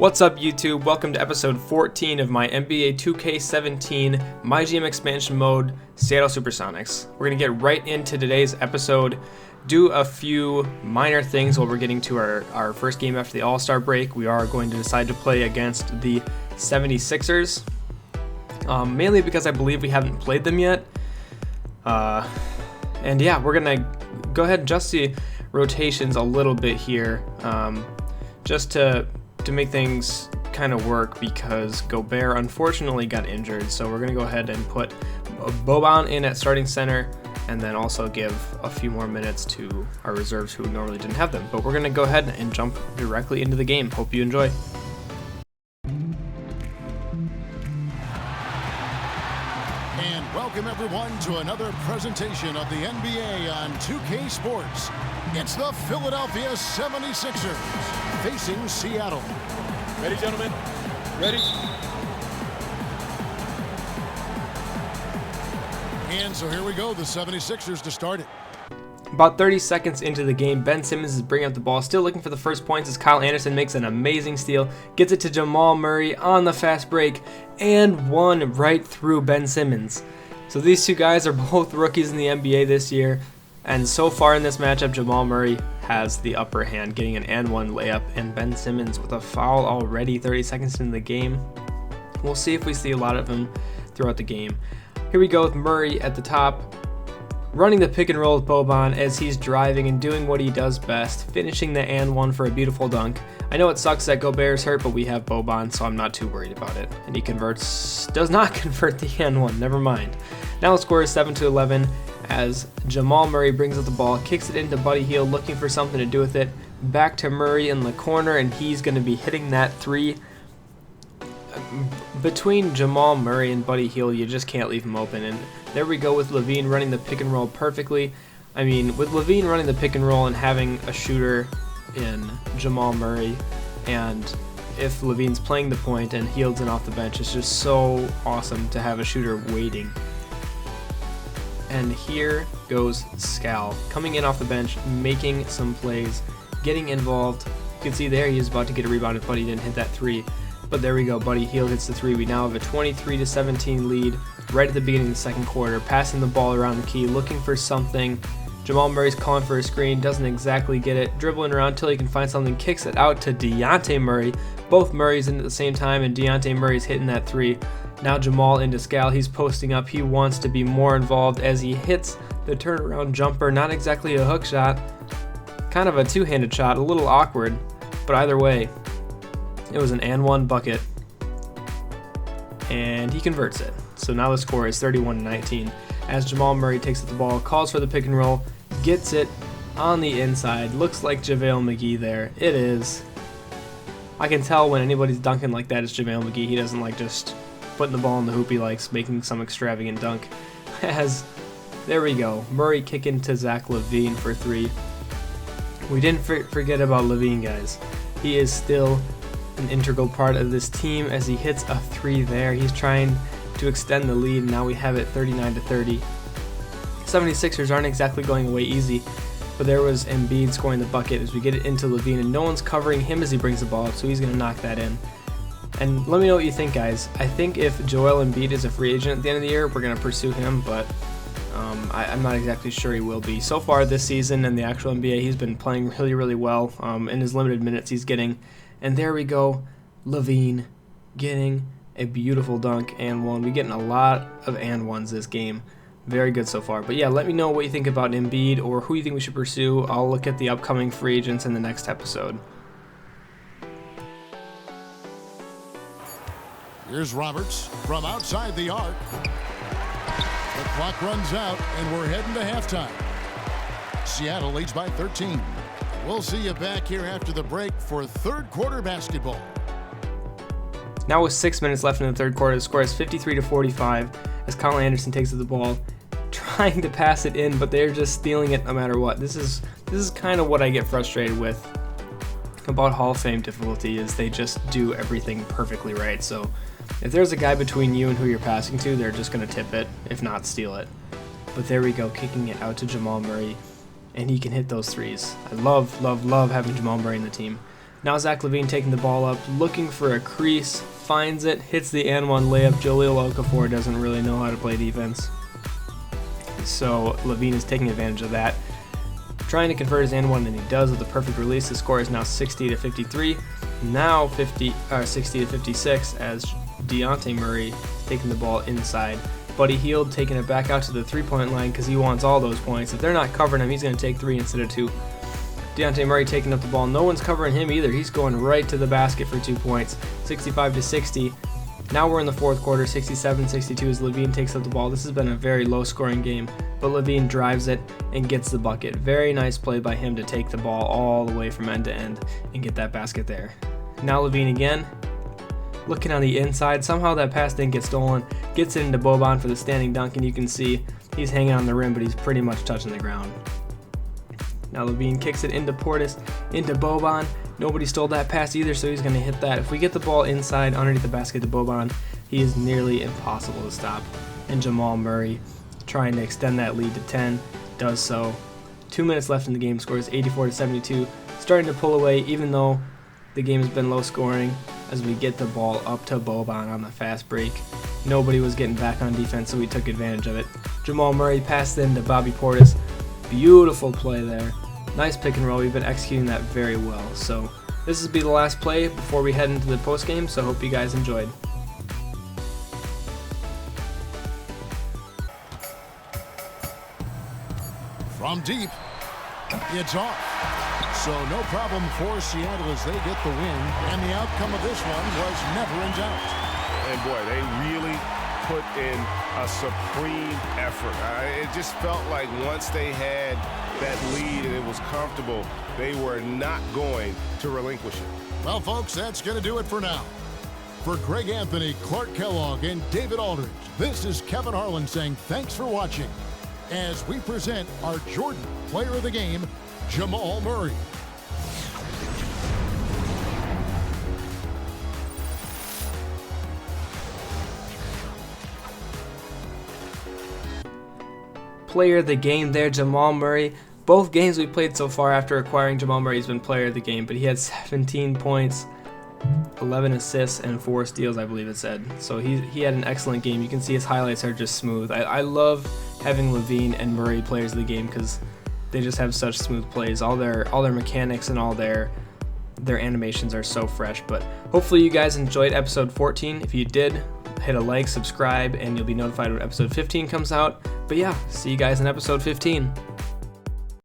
What's up YouTube? Welcome to episode 14 of my NBA 2K17 MyGM expansion mode Seattle Supersonics. We're going to get right into today's episode, do a few minor things while we're getting to our first game after the All-Star break. We are going to decide to play against the 76ers, mainly because I believe we haven't played them yet. And yeah, we're going to go ahead and adjust the rotations a little bit here, just to make things kind of work, because Gobert unfortunately got injured. So we're going to go ahead and put Boban in at starting center, and then also give a few more minutes to our reserves who normally didn't have them. But we're going to go ahead and jump directly into the game. Hope you enjoy. And welcome everyone to another presentation of the NBA on 2K Sports. It's the Philadelphia 76ers facing Seattle. Ready, gentlemen? Ready? And so here we go, the 76ers to start it. About 30 seconds into the game, Ben Simmons is bringing up the ball, still looking for the first points as Kyle Anderson makes an amazing steal, gets it to Jamal Murray on the fast break, and one right through Ben Simmons. So these two guys are both rookies in the NBA this year, and so far in this matchup, Jamal Murray has the upper hand, getting an and one layup, and Ben Simmons with a foul already 30 seconds into the game. We'll see if we see a lot of him throughout the game. Here we go with Murray at the top, running the pick and roll with Boban as he's driving and doing what he does best, finishing the and one for a beautiful dunk. I know it sucks that Gobert's hurt, but we have Boban, so I'm not too worried about it. And he does not convert the and one, never mind. Now the score is 7-11 as Jamal Murray brings up the ball, kicks it into Buddy Hield, looking for something to do with it. Back to Murray in the corner, and he's going to be hitting that three. Between Jamal Murray and Buddy Hield, you just can't leave him open. And there we go with LaVine running the pick and roll perfectly. I mean, with LaVine running the pick and roll and having a shooter in Jamal Murray, and if LaVine's playing the point and Hield's in off the bench, it's just so awesome to have a shooter waiting. And here goes Scal, coming in off the bench, making some plays, getting involved. You can see there he is about to get a rebound, but he didn't hit that three. But there we go, Buddy Hield hits the three. We now have a 23-17 lead right at the beginning of the second quarter, passing the ball around the key, looking for something. Jamal Murray's calling for a screen, doesn't exactly get it, dribbling around until he can find something, kicks it out to Dejounte Murray. Both Murrays in at the same time, and Dejounte Murray's hitting that three. Now Jamal into Scal, he's posting up, he wants to be more involved as he hits the turnaround jumper. Not exactly a hook shot, kind of a two-handed shot, a little awkward, but either way, it was an and one bucket, and he converts it. So now the score is 31-19 as Jamal Murray takes up the ball, calls for the pick and roll, gets it on the inside, looks like JaVale McGee there. It is. I can tell when anybody's dunking like that, it's JaVale McGee. He doesn't like just putting the ball in the hoop, he likes making some extravagant dunk. As there we go, Murray kicking to Zach LaVine for three. We didn't forget about LaVine, guys. He is still an integral part of this team as he hits a three there. He's trying to extend the lead, and now we have it 39-30. 76ers aren't exactly going away easy, but there was Embiid scoring the bucket as we get it into LaVine, and no one's covering him as he brings the ball up, so he's going to knock that in. And let me know what you think, guys. I think if Joel Embiid is a free agent at the end of the year, we're going to pursue him, but I'm not exactly sure he will be. So far this season in the actual NBA, he's been playing really, really well in his limited minutes he's getting. And there we go, LaVine getting a beautiful dunk and one. We're getting a lot of and ones this game. Very good so far. But yeah, let me know what you think about Embiid or who you think we should pursue. I'll look at the upcoming free agents in the next episode. Here's Roberts from outside the arc. The clock runs out, and we're heading to halftime. Seattle leads by 13. We'll see you back here after the break for third quarter basketball. Now with 6 minutes left in the third quarter, the score is 53-45 as Kyle Anderson takes the ball, trying to pass it in, but they're just stealing it no matter what. This is kind of what I get frustrated with about Hall of Fame difficulty, is they just do everything perfectly right. So if there's a guy between you and who you're passing to, they're just going to tip it, if not steal it. But there we go, kicking it out to Jamal Murray, and he can hit those threes. I love having Jamal Murray in the team. Now Zach LaVine taking the ball up, looking for a crease, finds it, hits the and one layup. Jahlil Okafor doesn't really know how to play defense, so LaVine is taking advantage of that, trying to convert his and one, and he does with a perfect release. The score is now 60-53. Now 60-56 as Dejounte Murray taking the ball inside. Buddy Hield taking it back out to the three-point line because he wants all those points. If they're not covering him, he's going to take 3 instead of 2. Dejounte Murray taking up the ball. No one's covering him either. He's going right to the basket for 2 points. 65-60. Now we're in the fourth quarter. 67-62 as LaVine takes up the ball. This has been a very low-scoring game, but LaVine drives it and gets the bucket. Very nice play by him to take the ball all the way from end to end and get that basket there. Now LaVine again, looking on the inside. Somehow that pass didn't get stolen. Gets it into Boban for the standing dunk, and you can see he's hanging on the rim, but he's pretty much touching the ground. Now LaVine kicks it into Portis, into Boban. Nobody stole that pass either, so he's going to hit that. If we get the ball inside underneath the basket to Boban, he is nearly impossible to stop. And Jamal Murray, trying to extend that lead to 10, does so. 2 minutes left in the game, scores 84-72. Starting to pull away, even though the game has been low scoring, as we get the ball up to Boban on the fast break. Nobody was getting back on defense, so we took advantage of it. Jamal Murray passed in to Bobby Portis. Beautiful play there. Nice pick and roll. We've been executing that very well. So this will be the last play before we head into the post game, so I hope you guys enjoyed. From deep, it's off. So no problem for Seattle as they get the win, and the outcome of this one was never in doubt. And boy, they really put in a supreme effort. It just felt like once they had that lead and it was comfortable, they were not going to relinquish it. Well, folks, that's going to do it for now. For Greg Anthony, Clark Kellogg, and David Aldridge, this is Kevin Harlan saying thanks for watching as we present our Jordan Player of the Game, Jamal Murray. Player of the game there, Jamal Murray. Both games we played so far after acquiring Jamal Murray, he's been player of the game, but he had 17 points, 11 assists, and 4 steals, I believe it said. So he had an excellent game. You can see his highlights are just smooth. I love having LaVine and Murray players of the game because they just have such smooth plays. All their mechanics and all their animations are so fresh. But hopefully you guys enjoyed episode 14. If you did, hit a like, subscribe, and you'll be notified when episode 15 comes out. But yeah, see you guys in episode 15.